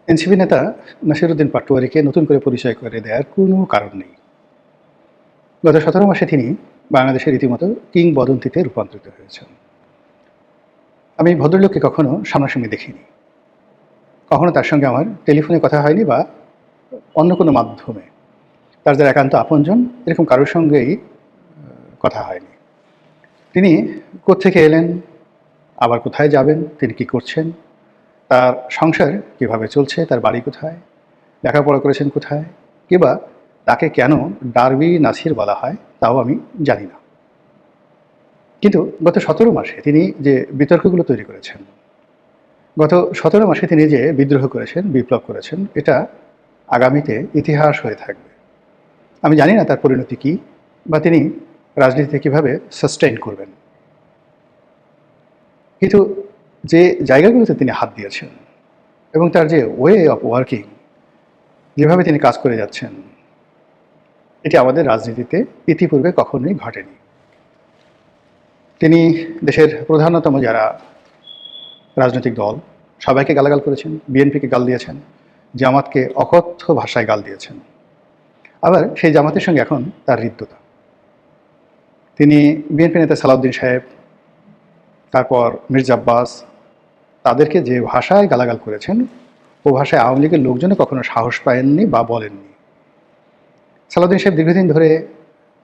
NCP নেতা নাসিরুদ্দিন পাটোয়ারিকে নতুন করে পরিচয় করে দেওয়ার কোনো কারণ নেই। গত ১৭ মাসে তিনি বাংলাদেশের রীতিমতো কিংবদন্তিতে রূপান্তরিত হয়েছেন। আমি ভদ্রলোককে কখনো সামনাসামনি দেখিনি। কখনো তার সঙ্গে আমার টেলিফোনে কথা হয়নি বা অন্য কোনো মাধ্যমে। তার যারা একান্ত আপনজন এরকম কারোর সঙ্গেই কথা হয়নি। তিনি কোত্থেকে এলেন, আবার কোথায় যাবেন, তিনি কী করছেন, তার সংসার কীভাবে চলছে, তার বাড়ি কোথায়, লেখাপড়া করেছেন কোথায়, কিংবা তাকে কেন ডার্বি নাসির বলা হয় তাও আমি জানি না। কিন্তু গত ১৭ মাসে তিনি যে বিতর্কগুলো তৈরি করেছেন, গত ১৭ মাসে তিনি যে বিদ্রোহ করেছেন, বিপ্লব করেছেন, এটা আগামীতে ইতিহাস হয়ে থাকবে। আমি জানি না তার পরিণতি কী বা তিনি রাজনীতিতে কীভাবে সাস্টেইন করবেন। কিন্তু যে জায়গাগুলোতে তিনি হাত দিয়েছেন এবং তার যে ওয়ে অফ ওয়ার্কিং, যেভাবে তিনি কাজ করে যাচ্ছেন, এটি আমাদের রাজনীতিতে ইতিপূর্বে কখনোই ঘটেনি। তিনি দেশের প্রধানতম যারা রাজনৈতিক দল সবাইকে গালাগাল করেছেন, বিএনপিকে গাল দিয়েছেন, জামাতকে অকথ্য ভাষায় গাল দিয়েছেন। আবার সেই জামাতের সঙ্গে এখন তার হৃদ্যতা। তিনি বিএনপি নেতা সালাউদ্দিন সাহেব, তারপর মির্জা আব্বাস, তাদেরকে যে ভাষায় গালাগাল করেছেন ও ভাষায় আওয়ামী লীগের লোকজনও কখনো সাহস পায়ননি বা বলেননি। সালাউদ্দিন সাহেব দীর্ঘদিন ধরে,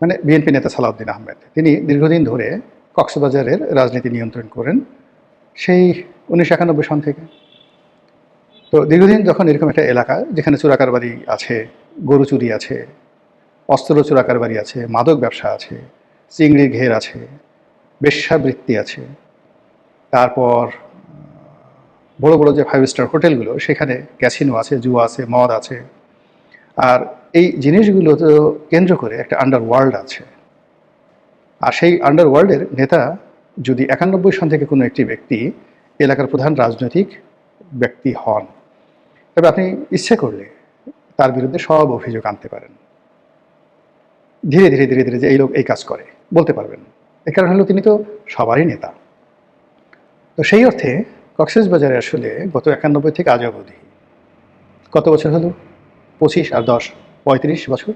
মানে বিএনপি নেতা সালাউদ্দিন আহমেদ, তিনি দীর্ঘদিন ধরে কক্সবাজারের রাজনীতি নিয়ন্ত্রণ করেন সেই ১৯৯১ সন থেকে। তো দীর্ঘদিন যখন এরকম একটা এলাকা যেখানে চোরাকারবারি আছে, গরু চুরি আছে, অস্ত্র চোরাকারবারি আছে, মাদক ব্যবসা আছে, চিংড়ির ঘের আছে, বেশ্যাবৃত্তি আছে, তারপর বড় বড় যে 5 স্টার হোটেলগুলো সেখানে ক্যাসিনো আছে, জুয়া আছে, মদ আছে, আর এই জিনিসগুলো তো কেন্দ্র করে একটা আন্ডারওয়ার্ল্ড আছে। আর সেই আন্ডারওয়ার্ল্ডের নেতা যদি ৯১ সন থেকে কোনো একটি ব্যক্তি এলাকার প্রধান রাজনৈতিক ব্যক্তি হন, তবে আপনি ইচ্ছে করলে তার বিরুদ্ধে সব অভিযোগ আনতে পারেন। ধীরে ধীরে ধীরে ধীরে যে এই লোক এই কাজ করে বলতে পারবেন। এর কারণ হলো তিনি তো সবারই নেতা। তো সেই অর্থে কক্সবাজারে আসলে গত ৯১ থেকে আজ অবধি কত বছর হলো? ২৫ আর ১০, ৩৫ বছর।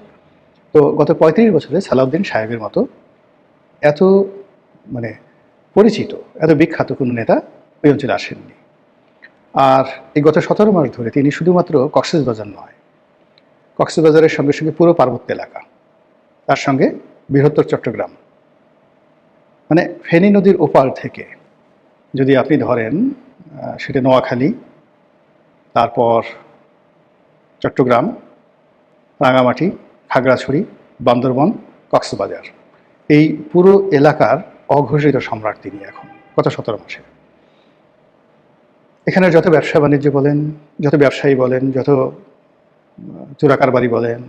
তো গত ৩৫ বছরে সালাউদ্দিন সাহেবের মতো এত মানে পরিচিত, এত বিখ্যাত কোনো নেতা ওই অঞ্চলে আসেননি। আর এই গত ১৭ মাস ধরে তিনি শুধুমাত্র কক্সবাজার নয়, কক্সবাজারের সঙ্গে সঙ্গে পুরো পার্বত্য এলাকা, তার সঙ্গে বৃহত্তর চট্টগ্রাম, মানে ফেনী নদীর ওপার থেকে যদি আপনি ধরেন সেটা নোয়াখালী, তারপর চট্টগ্রাম, রাঙামাটি, খাগড়াছড়ি, বান্দরবন, কক্সবাজার, এই পুরো এলাকার অঘোষিত সম্রাট তিনি এখন গত ১৭ মাসে। এখানে যত ব্যবসা বাণিজ্য বলেন, যত ব্যবসায়ী বলেন, যত চোরাকারবারি বলেন,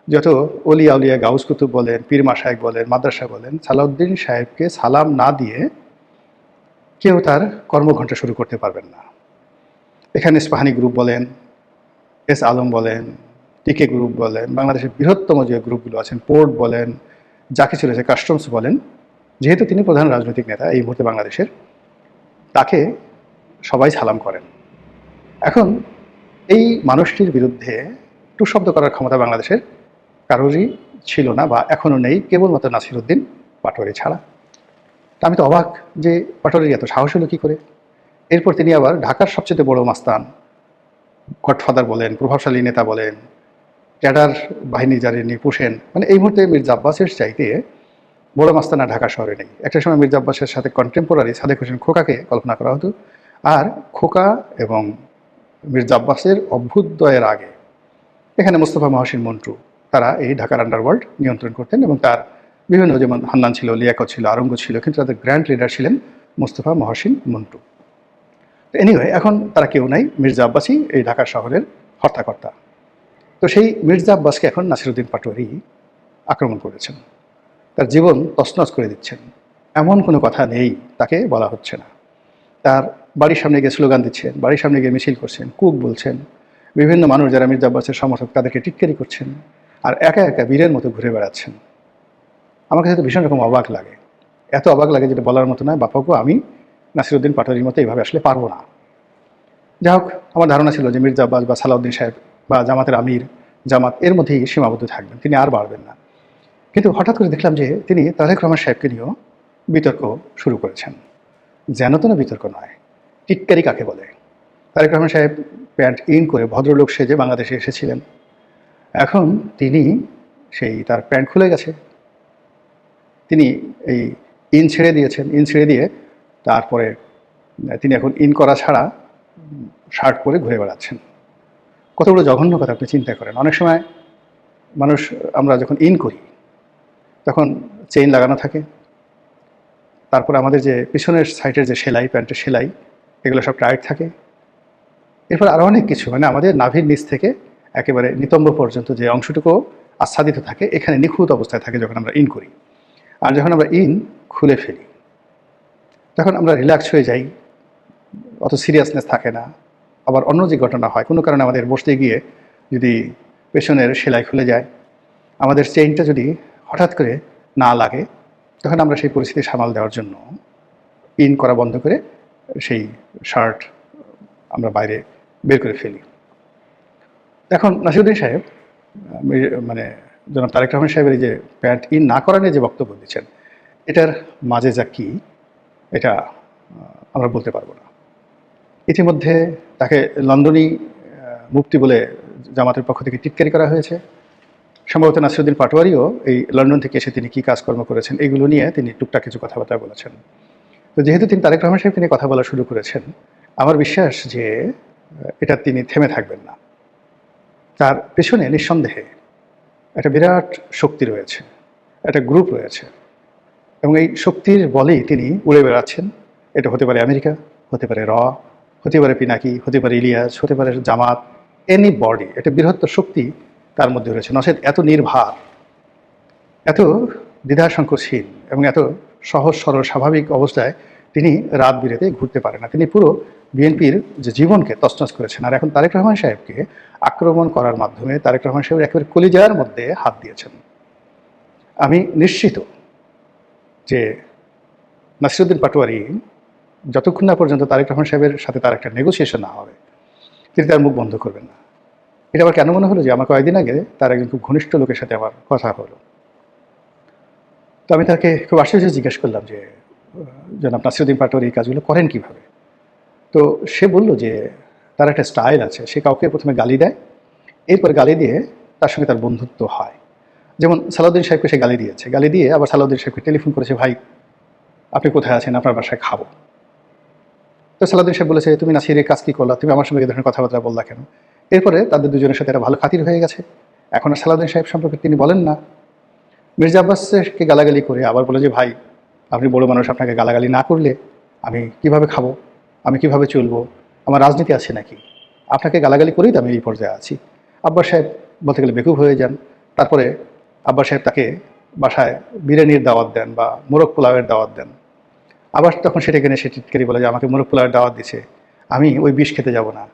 যত অলিয়া উলিয়া গাউস কুতুব বলেন, পীর মাশায়েখ বলেন, মাদ্রাসা বলেন, সালাউদ্দিন সাহেবকে সালাম না দিয়ে কেউ তার কর্মঘণ্টা শুরু করতে পারবেন না। এখানে ইস্পাহানি গ্রুপ বলেন, এস আলম বলেন, টিকে গ্রুপ বলেন, বাংলাদেশের বৃহত্তম যে গ্রুপগুলো আছেন, পোর্ট বলেন, যা কিছু রয়েছে, কাস্টমস বলেন, যেহেতু তিনি প্রধান রাজনৈতিক নেতা এই মুহূর্তে বাংলাদেশের, তাকে সবাই সালাম করেন। এখন এই মানুষটির বিরুদ্ধে টু শব্দ করার ক্ষমতা বাংলাদেশের কারোরই ছিল না বা এখনও নেই, কেবলমাত্র নাসিরুদ্দিন পাটোয়ারি ছাড়া। তা আমি তো অবাক যে পাটোয়ারির এত সাহস হলো কী করে। এরপর তিনি আবার ঢাকার সবচেয়ে বড় মাস্তান, গডফাদার বলেন, প্রভাবশালী নেতা বলেন, ক্যাডার বাহিনী যারা নিয়ে পোষেন, মানে এই মুহূর্তে মির্জা আব্বাসের চাইতে বড় মাস্তানা ঢাকা শহরে নেই। একটা সময় মির্জা আব্বাসের সাথে কন্টেম্পোরারি সাদেক হোসেন খোকাকে কল্পনা করা হতো, আর খোকা এবং মির্জা আব্বাসের অভ্যুদয়ের আগে এখানে মোস্তফা মহসিন মন্টু, তারা এই ঢাকার আন্ডারওয়ার্ল্ড নিয়ন্ত্রণ করতেন এবং তার বিভিন্ন, যেমন হান্নান ছিল, লিয়াকত ছিল, আরঙ্গ ছিল, কিন্তু তাদের গ্র্যান্ড লিডার ছিলেন মোস্তফা মহসিন মন্টু। তো এনিওয়ে, এখন তারা কেউ নাই, মির্জা আব্বাসই এই ঢাকার শহরের হর্তাকর্তা। তো সেই মির্জা আব্বাসকে এখন নাসিরুদ্দিন পাটোয়ারি আক্রমণ করেছেন, তার জীবন তছনছ করে দিচ্ছেন, এমন কোনো কথা নেই তাকে বলা হচ্ছে না। তার বাড়ির সামনে গিয়ে স্লোগান দিচ্ছেন, বাড়ির সামনে গিয়ে মিছিল করছেন, কুক বলছেন, বিভিন্ন মানুষ যারা মির্জা আব্বাসের সমর্থক তাদেরকে টিটকারি করছেন, আর একা একা বীরের মতো ঘুরে বেড়াচ্ছেন। আমার কাছে তো ভীষণ রকম অবাক লাগে, এত অবাক লাগে যেটা বলার মতো নয়। বাপাকে আমি নাসিরুদ্দিন পাটোয়ারির মতো এইভাবে আসলে পারবো না। যাই হোক, আমার ধারণা ছিল যে মির্জা আব্বাস বা সালাউদ্দিন সাহেব বা জামাতের আমির, জামাত এর মধ্যেই সীমাবদ্ধ থাকবেন, তিনি আর বাড়বেন না। কিন্তু হঠাৎ করে দেখলাম যে তিনি তারেক রহমান সাহেবকে নিয়েও বিতর্ক শুরু করেছেন। যেন তেন বিতর্ক নয়, টিটকারি কাকে বলে। তারেক রহমান সাহেব প্যান্ট ইন করে ভদ্রলোক সেজে বাংলাদেশে এসেছিলেন, এখন তিনি তার প্যান্ট খুলে গেছে, তিনি এই ইন ছেড়ে দিয়েছেন। ইন ছেড়ে দিয়ে তারপরে তিনি এখন ইন করা ছাড়া শার্ট পরে ঘুরে বেড়াচ্ছেন। কতগুলো জঘন্য কথা আপনি চিন্তা করেন। অনেক সময় মানুষ, আমরা যখন ইন করি তখন চেইন লাগানো থাকে, তারপরে আমাদের যে পিছনের সাইডের যে সেলাই, প্যান্টের সেলাই, এগুলো সব টাইট থাকে। এরপর আরও অনেক কিছু, মানে আমাদের নাভির নিচ থেকে একেবারে নিতম্ব পর্যন্ত যে অংশটুকু আচ্ছাদিত থাকে, এখানে নিখুঁত অবস্থায় থাকে যখন আমরা ইন করি। আর যখন আমরা ইন খুলে ফেলি তখন আমরা রিল্যাক্স হয়ে যাই, অত সিরিয়াসনেস থাকে না। আবার অন্য যে ঘটনা হয়, কোনো কারণে আমাদের বসতে গিয়ে যদি পেছনের সেলাই খুলে যায়, আমাদের চেইনটা যদি হঠাৎ করে না লাগে, তখন আমরা সেই পরিস্থিতি সামাল দেওয়ার জন্য ইন করা বন্ধ করে সেই শার্ট আমরা বাইরে বের করে ফেলি। এখন নাসিরুদ্দিন সাহেব, মানে জনাব তারেক রহমান সাহেবের এই যে প্যান্ট ইন না করা নিয়ে যে বক্তব্য দিচ্ছেন, এটার মাঝে যা কি, এটা আমরা বলতে পারবো না। ইতিমধ্যে তাকে লন্ডনী মুফতি বলে জামাতের পক্ষ থেকে টিটকারি করা হয়েছে। সম্ভবত নাসিরুদ্দিন পাটোয়ারিও এই লন্ডন থেকে এসে তিনি কী কাজকর্ম করেছেন এইগুলো নিয়ে তিনি টুকটাক কিছু কথাবার্তা বলেছেন। তো যেহেতু তিনি তারেক রহমান সাহেবকে নিয়ে কথা বলা শুরু করেছেন, আমার বিশ্বাস যে এটা তিনি থেমে থাকবেন না। তার পেছনে নিঃসন্দেহে একটা বিরাট শক্তি রয়েছে, একটা গ্রুপ রয়েছে, এবং এই শক্তির বলেই তিনি উড়ে বেড়াচ্ছেন। এটা হতে পারে আমেরিকা, হতে পারে হতে পারে পিনাকি, হতে পারে ইলিয়াস, হতে পারে জামাত, এনি বডি। একটা বৃহত্তর শক্তি তার মধ্যে রয়েছে। নচেত এত নির্ভার, এত দ্বিধাসংকোচহীন এবং এত সহজ সরল স্বাভাবিক অবস্থায় তিনি রাত বিরেতে ঘুরতে পারে না। তিনি পুরো বিএনপির যে জীবনকে তছনছ করেছেন। আর এখন তারেক রহমান সাহেবকে আক্রমণ করার মাধ্যমে তারেক রহমান সাহেব একেবারে কলিজার মধ্যে হাত দিয়েছেন। আমি নিশ্চিত যে নাসিরুদ্দিন পাটোয়ারি যতক্ষণ না পর্যন্ত তারেক রহমান সাহেবের সাথে তার একটা নেগোসিয়েশন না হবে, তিনি তার মুখ বন্ধ করবেন না। এটা আবার কেন মনে হলো যে আমার কয়েকদিন আগে তার একজন খুব ঘনিষ্ঠ লোকের সাথে আমার কথা হলো। তো আমি তাকে খুব আশ্চর্য জিজ্ঞেস করলাম যে জনাব নাসিরুদ্দিন পাটোয়ারি এই কাজগুলো করেন কীভাবে। তো সে বলল যে তার একটা স্টাইল আছে, সে কাউকে প্রথমে গালি দেয়, এরপর গালি দিয়ে তার সঙ্গে তার বন্ধুত্ব হয়। যেমন সালাউদ্দিন সাহেবকে সে গালি দিয়েছে, গালি দিয়ে আবার সালাউদ্দিন সাহেবকে টেলিফোন করেছে, ভাই আপনি কোথায় আছেন, আপনার বাসায় খাবো। তো সালাউদ্দিন সাহেব বলেছে, তুমি নাসিরের কাজ কী করলা, তুমি আমার সঙ্গে এই ধরনের কথাবার্তা বললা কেন। এরপরে তাদের দুজনের সাথে একটা ভালো খাতির হয়ে গেছে। এখন আর সালাউদ্দিন সাহেব সম্পর্কে তিনি বলেন না। মির্জা আব্বাসকে গালাগালি করে আবার বলে যে ভাই আপনি বড় মানুষ, আপনাকে গালাগালি না করলে আমি কিভাবে খাবো, আমি কিভাবে চলবো, আমার রাজনীতি আছে নাকি, আপনাকে গালাগালি করেই তো আমি এই পর্যায়ে আছি। আব্বাস সাহেব বলতে গেলে বেকুব হয়ে যান। তারপরে আব্বাস সাহেব তাকে বাসায় বিরিয়ানির দাওয়াত দেন বা মোরগ পোলাওয়ের দাওয়াত দেন। আবার তখন সেটাকে নিয়ে সে টিটকারি বলে যে আমাকে মোরগ পোলাওয়ের দাওয়াত দিছে, আমি ওই বিষ খেতে যাব না।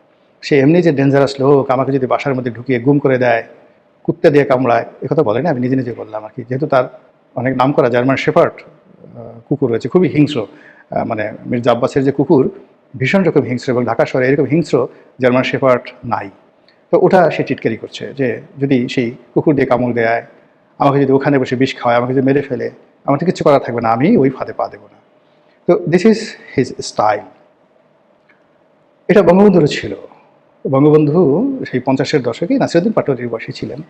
সে এমনি যে ডেঞ্জারাস লোক, আমাকে যদি বাসার মধ্যে ঢুকিয়ে গুম করে দেয়, কুত্তে দিয়ে কামড়ায়, একথা বলে না, আমি নিজে নিজে বললাম আর কি। যেহেতু তার অনেক নাম করা জার্মান শেপার্ড কুকুর রয়েছে, খুবই হিংস্র। মানে মির্জা আব্বাসের যে কুকুর ভীষণ রকম হিংস্র, এবং ঢাকা শহরে এরকম হিংস্র জার্মান শেপার্ড নাই। তো ওটা সে টিটকারি করছে যে যদি সেই কুকুর দিয়ে কামড় দেয়, আমাকে যদি ওখানে বসে বিষ খাওয়ায়, আমাকে যদি মেরে ফেলে, আমার তো কিছু করার থাকবে না, আমি ওই ফাঁদে পা দেবো না। তো দিস ইজ হিজ স্টাইল। এটা বঙ্গবন্ধুরও ছিল। বঙ্গবন্ধু সেই 50-এর দশকেই নাসিরুদ্দিন পাটোয়ারির বয়সী ছিলেন।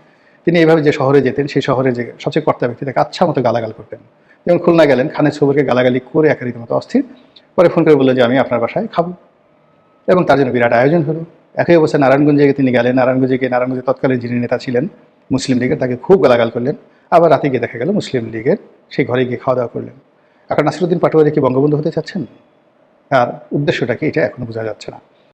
তিনি এইভাবে যে শহরে যেতেন, সেই শহরে যে সবচেয়ে কর্তা ব্যক্তি তাকে আচ্ছা মতো গালাগাল করতেন। যেমন খুলনা গেলেন, খানের ছবরকে গালাগালি করে একা রীতিমতো অস্থির, পরে ফোন করে বললো যে আমি আপনার বাসায় খাবো, এবং তার জন্য বিরাট আয়োজন হলো। একই অবস্থায় নারায়ণগঞ্জে তিনি গেলেন, নারায়ণগঞ্জে তৎকালীন যিনি নেতা ছিলেন মুসলিম লীগের, তাকে খুব গালাগাল করলেন। আবার রাতে গিয়ে দেখা গেল মুসলিম লীগের সেই ঘরে গিয়ে খাওয়া দাওয়া করলেন। এখন নাসিরুদ্দিন পাটোয়ারি কি বঙ্গবন্ধু হতে চাচ্ছেন? তার উদ্দেশ্যটা কি, এটা এখনো বোঝা যাচ্ছে না।